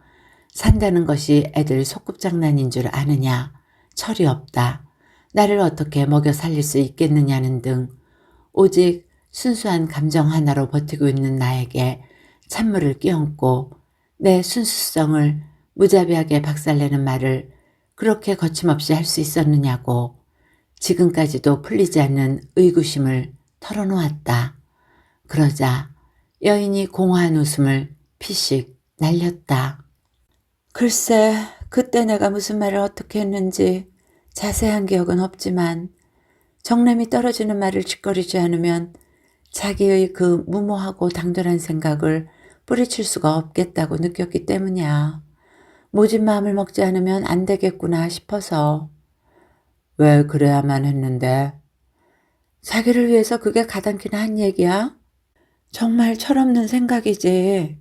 산다는 것이 애들 소꿉장난인 줄 아느냐, 철이 없다, 나를 어떻게 먹여 살릴 수 있겠느냐는 등 오직 순수한 감정 하나로 버티고 있는 나에게 찬물을 끼얹고 내 순수성을 무자비하게 박살내는 말을 그렇게 거침없이 할 수 있었느냐고 지금까지도 풀리지 않는 의구심을 털어놓았다. 그러자 여인이 공허한 웃음을 피식 날렸다. 글쎄, 그때 내가 무슨 말을 어떻게 했는지 자세한 기억은 없지만 정냄이 떨어지는 말을 짓거리지 않으면 자기의 그 무모하고 당돌한 생각을 뿌리칠 수가 없겠다고 느꼈기 때문이야. 모진 마음을 먹지 않으면 안 되겠구나 싶어서. 왜 그래야만 했는데? 자기를 위해서 그게 가당키나 한 얘기야? 정말 철없는 생각이지.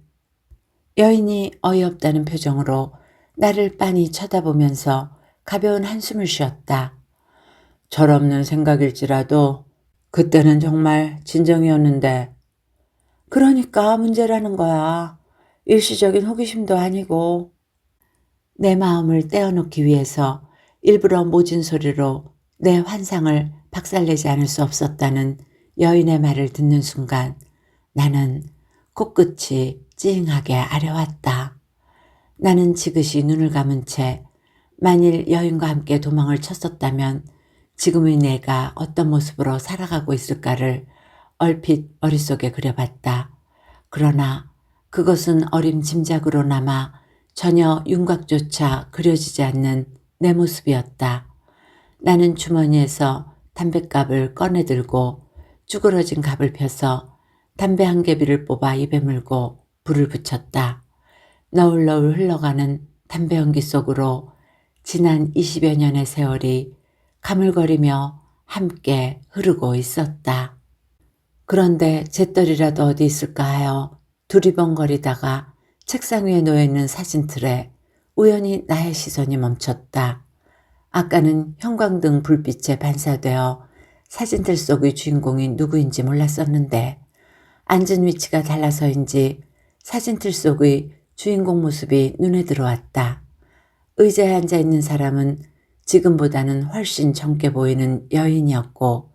여인이 어이없다는 표정으로 나를 빤히 쳐다보면서 가벼운 한숨을 쉬었다. 철없는 생각일지라도 그때는 정말 진정이었는데. 그러니까 문제라는 거야. 일시적인 호기심도 아니고. 내 마음을 떼어놓기 위해서 일부러 모진 소리로 내 환상을 박살내지 않을 수 없었다는 여인의 말을 듣는 순간 나는 코끝이 찡하게 아려왔다. 나는 지그시 눈을 감은 채 만일 여인과 함께 도망을 쳤었다면 지금의 내가 어떤 모습으로 살아가고 있을까를 얼핏 머릿속에 그려봤다. 그러나 그것은 어림짐작으로 남아 전혀 윤곽조차 그려지지 않는 내 모습이었다. 나는 주머니에서 담뱃갑을 꺼내들고 쭈그러진 갑을 펴서 담배 한 개비를 뽑아 입에 물고 불을 붙였다. 너울너울 흘러가는 담배 연기 속으로 지난 20여 년의 세월이 가물거리며 함께 흐르고 있었다. 그런데 잿더리라도 어디 있을까 하여 두리번거리다가 책상 위에 놓여있는 사진틀에 우연히 나의 시선이 멈췄다. 아까는 형광등 불빛에 반사되어 사진틀 속의 주인공이 누구인지 몰랐었는데 앉은 위치가 달라서인지 사진틀 속의 주인공 모습이 눈에 들어왔다. 의자에 앉아있는 사람은 지금보다는 훨씬 젊게 보이는 여인이었고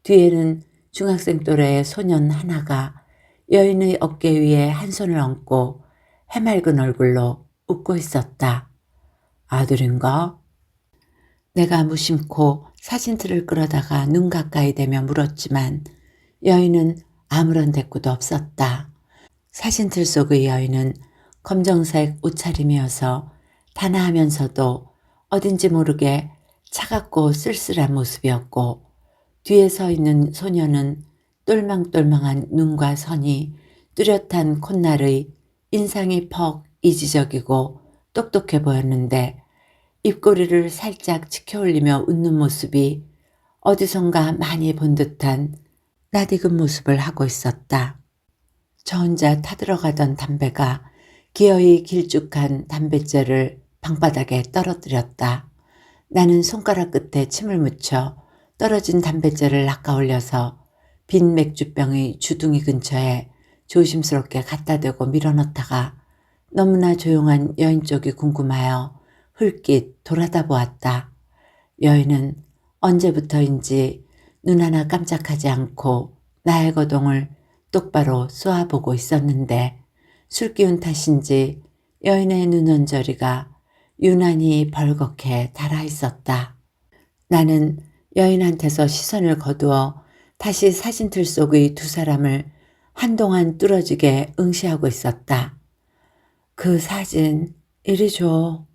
뒤에는 중학생 또래의 소년 하나가 여인의 어깨 위에 한 손을 얹고 해맑은 얼굴로 웃고 있었다. 아들인가? 내가 무심코 사진틀을 끌어다가 눈 가까이 대며 물었지만 여인은 아무런 대꾸도 없었다. 사진틀 속의 여인은 검정색 옷차림이어서 단아하면서도 어딘지 모르게 차갑고 쓸쓸한 모습이었고 뒤에 서 있는 소녀는 똘망똘망한 눈과 선이 뚜렷한 콧날의 인상이 퍽 이지적이고 똑똑해 보였는데 입꼬리를 살짝 치켜올리며 웃는 모습이 어디선가 많이 본 듯한 낯익은 모습을 하고 있었다. 저 혼자 타들어가던 담배가 기어이 길쭉한 담뱃재를 방바닥에 떨어뜨렸다. 나는 손가락 끝에 침을 묻혀 떨어진 담뱃재를 낚아올려서 빈 맥주병의 주둥이 근처에 조심스럽게 갖다 대고 밀어넣다가 너무나 조용한 여인 쪽이 궁금하여 흘낏 돌아다 보았다. 여인은 언제부터인지 눈 하나 깜짝하지 않고 나의 거동을 똑바로 쏘아보고 있었는데 술 기운 탓인지 여인의 눈 언저리가 유난히 벌겋게 달아 있었다. 나는 여인한테서 시선을 거두어 다시 사진틀 속의 두 사람을 한동안 뚫어지게 응시하고 있었다. 그 사진 이리 줘.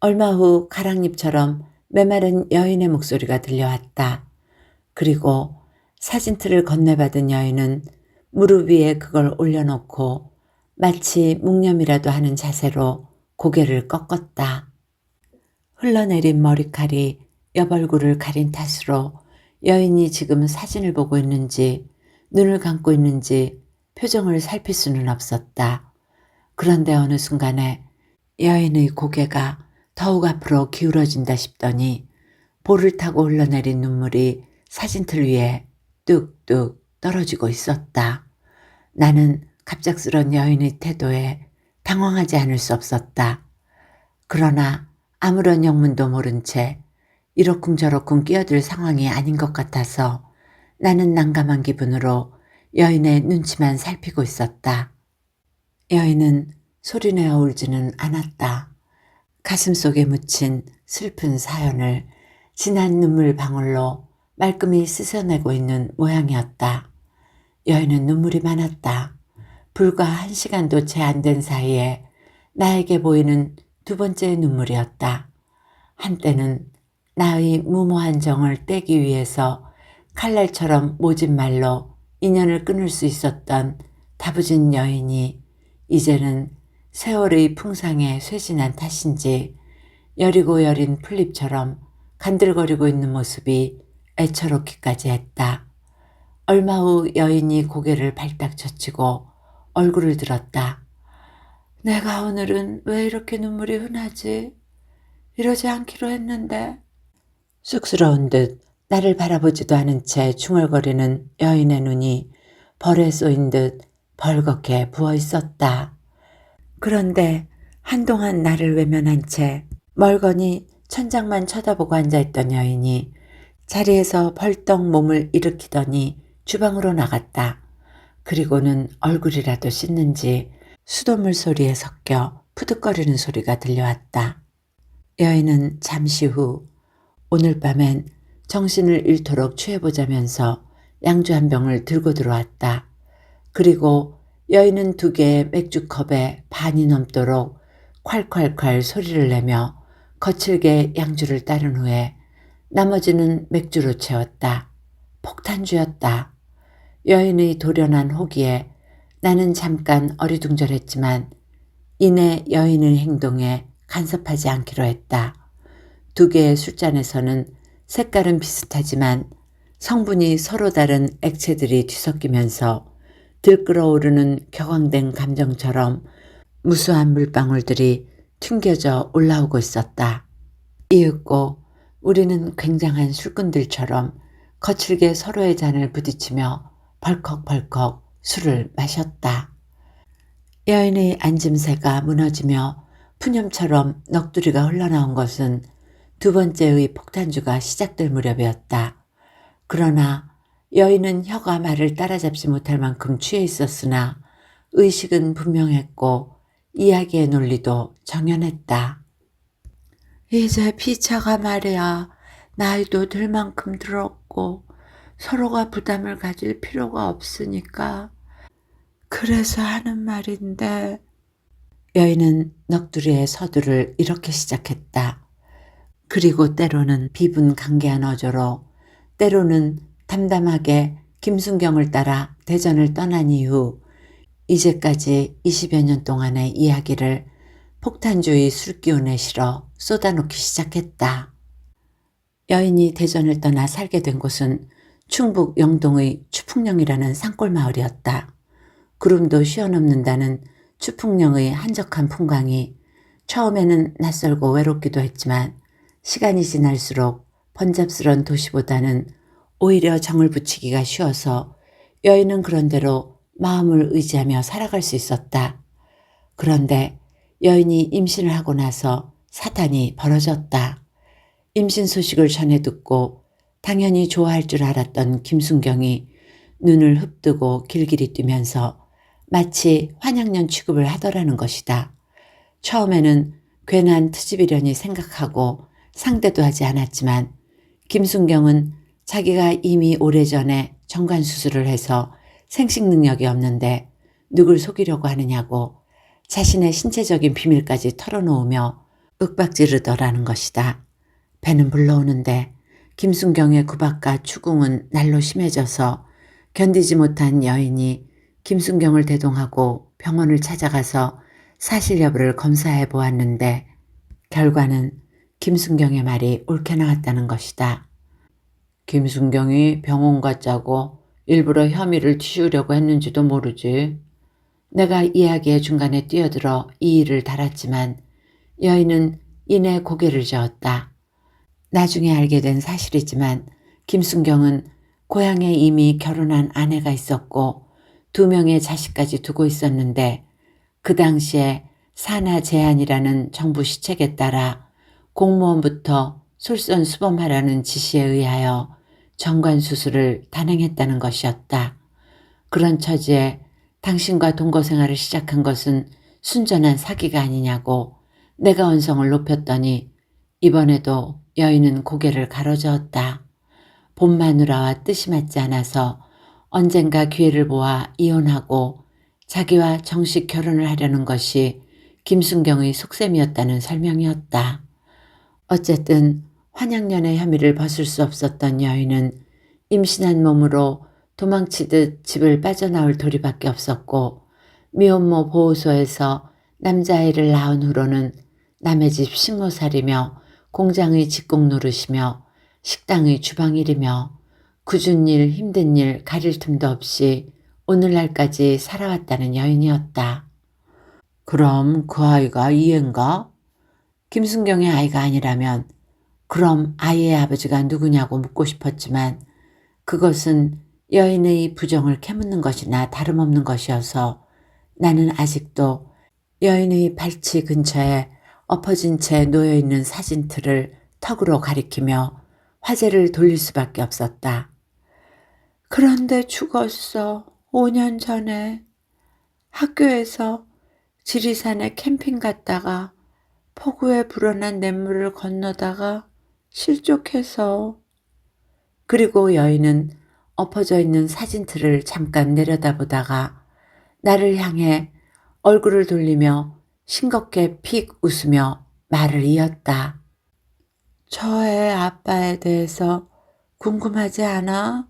얼마 후 가랑잎처럼 메마른 여인의 목소리가 들려왔다. 그리고 사진틀을 건네받은 여인은 무릎 위에 그걸 올려놓고 마치 묵념이라도 하는 자세로 고개를 꺾었다. 흘러내린 머리칼이 옆얼굴을 가린 탓으로 여인이 지금 사진을 보고 있는지 눈을 감고 있는지 표정을 살필 수는 없었다. 그런데 어느 순간에 여인의 고개가 더욱 앞으로 기울어진다 싶더니 볼을 타고 흘러내린 눈물이 사진틀 위에 뚝뚝 떨어지고 있었다. 나는 갑작스런 여인의 태도에 당황하지 않을 수 없었다. 그러나 아무런 영문도 모른 채 이러쿵저러쿵 끼어들 상황이 아닌 것 같아서 나는 난감한 기분으로 여인의 눈치만 살피고 있었다. 여인은 소리내어 울지는 않았다. 가슴속에 묻힌 슬픈 사연을 진한 눈물 방울로 말끔히 씻어내고 있는 모양이었다. 여인은 눈물이 많았다. 불과 1시간도 채 안 된 사이에 나에게 보이는 두 번째의 눈물이었다. 한때는 나의 무모한 정을 떼기 위해서 칼날처럼 모진 말로 인연을 끊을 수 있었던 다부진 여인이 이제는 세월의 풍상에 쇠진한 탓인지 여리고 여린 풀잎처럼 간들거리고 있는 모습이 애처롭기까지 했다. 얼마 후 여인이 고개를 발딱 젖히고 얼굴을 들었다. 내가 오늘은 왜 이렇게 눈물이 흔하지? 이러지 않기로 했는데. 쑥스러운 듯 나를 바라보지도 않은 채 중얼거리는 여인의 눈이 벌에 쏘인 듯 벌겋게 부어 있었다. 그런데 한동안 나를 외면한 채 멀거니 천장만 쳐다보고 앉아있던 여인이 자리에서 벌떡 몸을 일으키더니 주방으로 나갔다. 그리고는 얼굴이라도 씻는지 수돗물 소리에 섞여 푸득거리는 소리가 들려왔다. 여인은 잠시 후 오늘 밤엔 정신을 잃도록 취해보자면서 양주 한 병을 들고 들어왔다. 그리고 여인은 2개의 맥주컵에 반이 넘도록 콸콸콸 소리를 내며 거칠게 양주를 따른 후에 나머지는 맥주로 채웠다. 폭탄주였다. 여인의 도련한 호기에 나는 잠깐 어리둥절했지만 이내 여인의 행동에 간섭하지 않기로 했다. 2개의 술잔에서는 색깔은 비슷하지만 성분이 서로 다른 액체들이 뒤섞이면서 들끓어오르는 격앙된 감정처럼 무수한 물방울들이 튕겨져 올라오고 있었다. 이윽고 우리는 굉장한 술꾼들처럼 거칠게 서로의 잔을 부딪히며 벌컥벌컥 술을 마셨다. 여인의 앉음새가 무너지며 푸념처럼 넋두리가 흘러나온 것은 2번째의 폭탄주가 시작될 무렵이었다. 그러나 여인은 혀가 말을 따라잡지 못할 만큼 취해 있었으나 의식은 분명했고 이야기의 논리도 정연했다. 이제 피차가 말이야 나이도 들 만큼 들었고 서로가 부담을 가질 필요가 없으니까 그래서 하는 말인데 여인은 넋두리의 서두를 이렇게 시작했다. 그리고 때로는 비분 간계한 어조로 때로는 담담하게 김순경을 따라 대전을 떠난 이후 이제까지 20여 년 동안의 이야기를 폭탄주의 술기운에 실어 쏟아놓기 시작했다. 여인이 대전을 떠나 살게 된 곳은 충북 영동의 추풍령이라는 산골 마을이었다. 구름도 쉬어넘는다는 추풍령의 한적한 풍광이 처음에는 낯설고 외롭기도 했지만 시간이 지날수록 번잡스런 도시보다는 오히려 정을 붙이기가 쉬워서 여인은 그런대로 마음을 의지하며 살아갈 수 있었다. 그런데 여인이 임신을 하고 나서 사단이 벌어졌다. 임신 소식을 전해 듣고 당연히 좋아할 줄 알았던 김순경이 눈을 흡뜨고 길길이 뛰면서 마치 환양년 취급을 하더라는 것이다. 처음에는 괜한 트집이려니 생각하고 상대도 하지 않았지만 김순경은 자기가 이미 오래전에 정관수술을 해서 생식 능력이 없는데 누굴 속이려고 하느냐고 자신의 신체적인 비밀까지 털어놓으며 윽박지르더라는 것이다. 배는 불러오는데 김순경의 구박과 추궁은 날로 심해져서 견디지 못한 여인이 김순경을 대동하고 병원을 찾아가서 사실 여부를 검사해 보았는데 결과는 김순경의 말이 옳게 나왔다는 것이다. 김순경이 병원 갔자고 일부러 혐의를 튀우려고 했는지도 모르지. 내가 이야기의 중간에 뛰어들어 이 일을 달았지만 여인은 이내 고개를 저었다. 나중에 알게 된 사실이지만 김순경은 고향에 이미 결혼한 아내가 있었고 2명의 자식까지 두고 있었는데 그 당시에 산하 제한이라는 정부 시책에 따라 공무원부터 솔선수범하라는 지시에 의하여 정관수술을 단행했다는 것이었다. 그런 처지에 당신과 동거생활을 시작한 것은 순전한 사기가 아니냐고 내가 언성을 높였더니 이번에도 여인은 고개를 가로저었다. 본 마누라와 뜻이 맞지 않아서 언젠가 기회를 보아 이혼하고 자기와 정식 결혼을 하려는 것이 김순경의 속셈이었다는 설명이었다. 어쨌든 환양년의 혐의를 벗을 수 없었던 여인은 임신한 몸으로 도망치듯 집을 빠져나올 도리밖에 없었고 미혼모 보호소에서 남자아이를 낳은 후로는 남의 집 식모살이며 공장의 직공 노릇이며 식당의 주방일이며 굳은 일 힘든 일 가릴 틈도 없이 오늘날까지 살아왔다는 여인이었다. 그럼 그 아이가 이해인가? 김순경의 아이가 아니라면 그럼 아이의 아버지가 누구냐고 묻고 싶었지만 그것은 여인의 부정을 캐묻는 것이나 다름없는 것이어서 나는 아직도 여인의 발치 근처에 엎어진 채 놓여있는 사진틀을 턱으로 가리키며 화제를 돌릴 수밖에 없었다. 그런데 죽었어. 5년 전에 학교에서 지리산에 캠핑 갔다가 폭우에 불어난 냇물을 건너다가 실족해서. 그리고 여인은 엎어져 있는 사진틀을 잠깐 내려다보다가 나를 향해 얼굴을 돌리며 싱겁게 픽 웃으며 말을 이었다. 저의 아빠에 대해서 궁금하지 않아?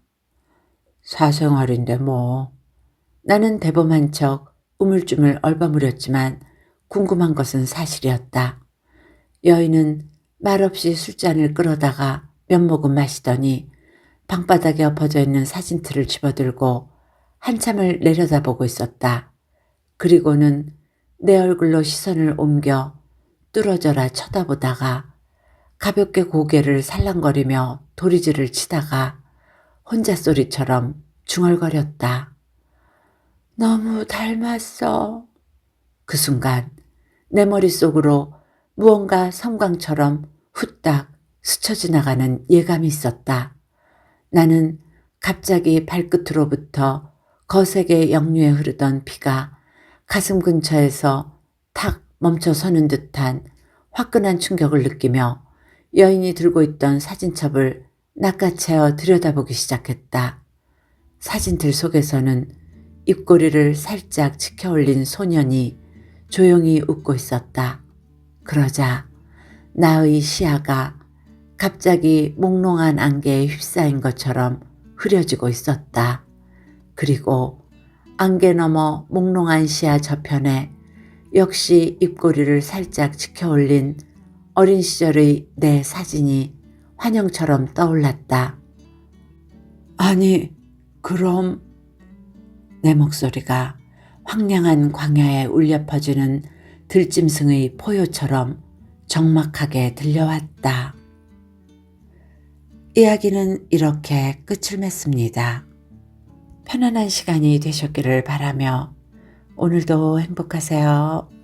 사생활인데 뭐. 나는 대범한 척 우물쭈물 얼버무렸지만 궁금한 것은 사실이었다. 여인은 말없이 술잔을 끌어다가 몇 모금 마시더니 방바닥에 엎어져 있는 사진틀을 집어들고 한참을 내려다보고 있었다. 그리고는 내 얼굴로 시선을 옮겨 뚫어져라 쳐다보다가 가볍게 고개를 살랑거리며 도리지를 치다가 혼자 소리처럼 중얼거렸다. 너무 닮았어. 그 순간 내 머릿속으로 무언가 섬광처럼 후딱 스쳐 지나가는 예감이 있었다. 나는 갑자기 발끝으로부터 거세게 역류해 흐르던 피가 가슴 근처에서 탁 멈춰서는 듯한 화끈한 충격을 느끼며 여인이 들고 있던 사진첩을 낚아채어 들여다보기 시작했다. 사진틀 속에서는 입꼬리를 살짝 치켜올린 소년이 조용히 웃고 있었다. 그러자 나의 시야가 갑자기 몽롱한 안개에 휩싸인 것처럼 흐려지고 있었다. 그리고 안개 너머 몽롱한 시야 저편에 역시 입꼬리를 살짝 치켜올린 어린 시절의 내 사진이 환영처럼 떠올랐다. 아니, 그럼... 내 목소리가 황량한 광야에 울려 퍼지는 들짐승의 포효처럼 적막하게 들려왔다. 이야기는 이렇게 끝을 맺습니다. 편안한 시간이 되셨기를 바라며 오늘도 행복하세요.